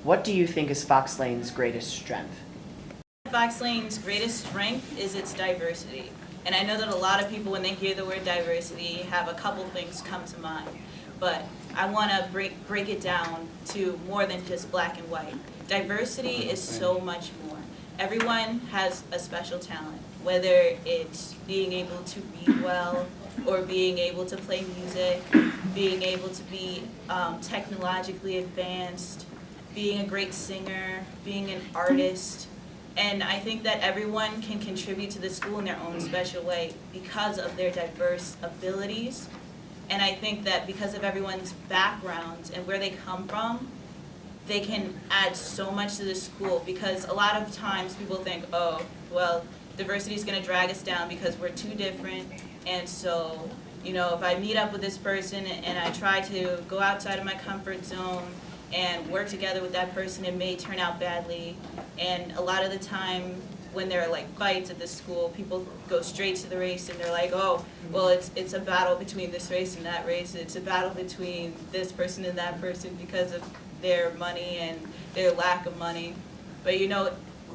What do you think is Fox Lane's greatest strength? Fox Lane's greatest strength is its diversity. And I know that a lot of people, when they hear the word diversity, have a couple things come to mind. But I want to break it down to more than just black and white. Diversity is so much more. Everyone has a special talent, whether it's being able to read well, or being able to play music, being able to be technologically advanced, being a great singer, being an artist. And I think that everyone can contribute to the school in their own special way because of their diverse abilities. And I think that because of everyone's backgrounds and where they come from, they can add so much to the school, because a lot of times people think, oh, well, diversity is going to drag us down because we're too different. And so, you know, if I meet up with this person and I try to go outside of my comfort zone and work together with that person, it may turn out badly. And a lot of the time when there are like fights at the school, people go straight to the race and they're like, oh, well, it's a battle between this race and that race. It's a battle between this person and that person because of their money and their lack of money. But you know,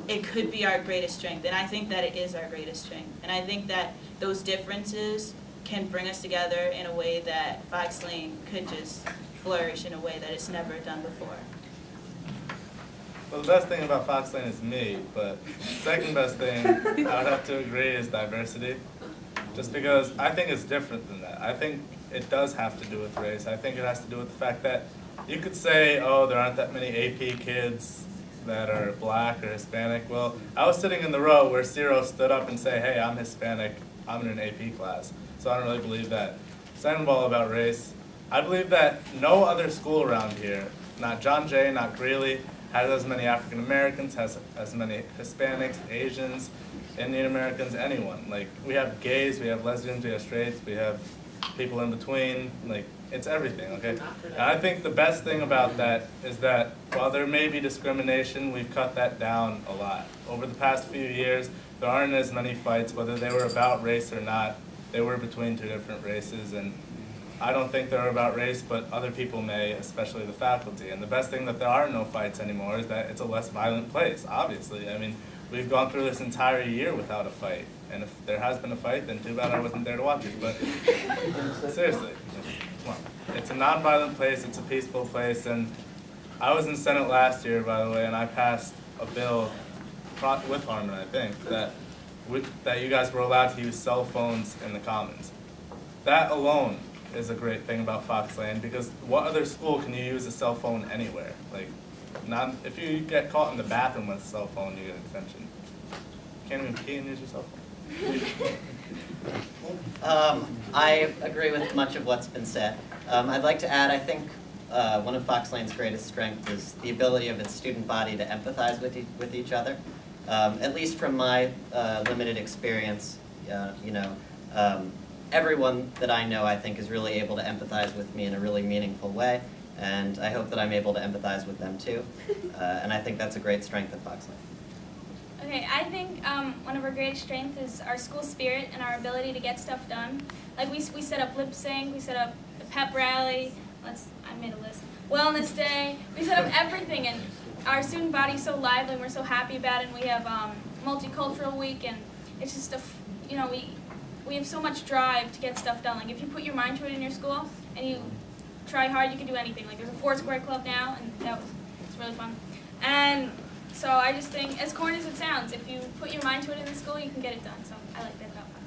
it could be our greatest strength, and I think that it is our greatest strength. And I think that those differences can bring us together in a way that Fox Lane could just flourish in a way that it's never done before. Well, the best thing about Fox Lane is me, but the second best thing I would have to agree is diversity. Just because I think it's different than that. I think it does have to do with race. I think it has to do with the fact that you could say, oh, there aren't that many AP kids that are black or Hispanic. Well, I was sitting in the row where Ciro stood up and said, hey, I'm Hispanic, I'm in an AP class. So I don't really believe that. Second of all, about race, I believe that no other school around here, not John Jay, not Greeley, has as many African Americans, has as many Hispanics, Asians, Indian Americans, anyone. Like, we have gays, we have lesbians, we have straights, we have people in between, like, it's everything, okay? And I think the best thing about that is that while there may be discrimination, we've cut that down a lot. Over the past few years, there aren't as many fights, whether they were about race or not. They were between two different races, and I don't think they're about race, but other people may, especially the faculty. And the best thing that there are no fights anymore is that it's a less violent place, obviously. I mean, we've gone through this entire year without a fight. And if there has been a fight, then too bad I wasn't there to watch it. But seriously, come on. It's a non-violent place, it's a peaceful place. And I was in Senate last year, by the way, and I passed a bill with Harmon, I think, that you guys were allowed to use cell phones in the Commons. That alone is a great thing about Fox Lane, because what other school can you use a cell phone anywhere? Like, not if you get caught in the bathroom with a cell phone, you get a detention. You can't even pee and use your cell phone. I agree with much of what's been said. I'd like to add, I think one of Fox Lane's greatest strengths is the ability of its student body to empathize with each other. At least from my limited experience, you know, everyone that I know, I think, is really able to empathize with me in a really meaningful way, and I hope that I'm able to empathize with them too. And I think that's a great strength of Fox Lane. Okay, I think one of our greatest strengths is our school spirit and our ability to get stuff done. Like we set up lip sync, we set up a pep rally, I made a list, wellness day, we set up everything, and our student body's so lively and we're so happy about it, and we have multicultural week, and it's just you know, we have so much drive to get stuff done. Like, if you put your mind to it in your school and you try hard, you can do anything. Like, there's a Foursquare club now, and it's really fun. And so I just think, as corny as it sounds, if you put your mind to it in the school, you can get it done. So I like that about Fox.